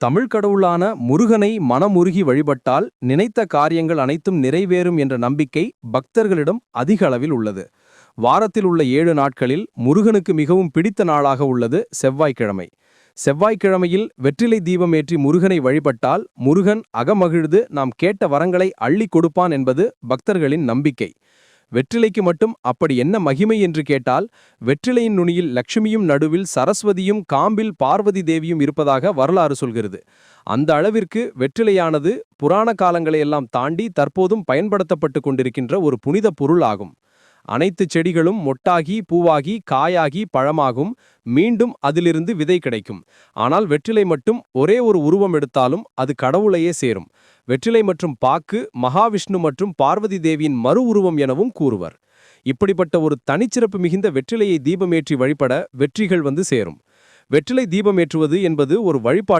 தமிழ் கடவுளான முருகனை மனமுருகி வழிபட்டால் நினைத்த காரியங்கள் அனைத்தும் நிறைவேறும் என்ற நம்பிக்கை பக்தர்களிடம் அதிக அளவில் உள்ளது. வாரத்தில் உள்ள 7 நாட்களில் முருகனுக்கு மிகவும் பிடித்த நாளாக உள்ளது செவ்வாய்க்கிழமை. செவ்வாய்க்கிழமையில் வெற்றிலை தீபம் ஏற்றி முருகனை வழிபட்டால் முருகன் அகமகிழ்ந்து நாம் கேட்ட வரங்களை அள்ளி கொடுப்பான் என்பது பக்தர்களின் நம்பிக்கை. வெற்றிலைக்கு மட்டும் அப்படி என்ன மகிமை என்று கேட்டால், வெற்றிலையின் நுனியில் லட்சுமியும் நடுவில் சரஸ்வதியும் காம்பில் பார்வதி தேவியும் இருப்பதாக வரலாறு சொல்கிறது. அந்த அளவிற்கு வெற்றிலையானது புராண காலங்களையெல்லாம் தாண்டி தற்போதும் பயன்படுத்தப்பட்டு கொண்டிருக்கின்ற ஒரு புனித பொருள் ஆகும். அனைத்து செடிகளும் மொட்டாகி பூவாகி காயாகி பழமாகும், மீண்டும் அதிலிருந்து விதை கிடைக்கும். ஆனால் வெற்றிலை மட்டும் ஒரே ஒரு உருவம் எடுத்தாலும் அது கடவுளையே சேரும். வெற்றிலை மற்றும் பாக்கு மகாவிஷ்ணு மற்றும் பார்வதி தேவியின் மறு உருவம் எனவும் கூறுவர். இப்படிப்பட்ட ஒரு தனிச்சிறப்பு மிகுந்த வெற்றிலையை தீபமேற்றி வழிபட வெற்றிகள் வந்து சேரும். வெற்றிலை தீபமேற்றுவது என்பது ஒரு வழிபாடு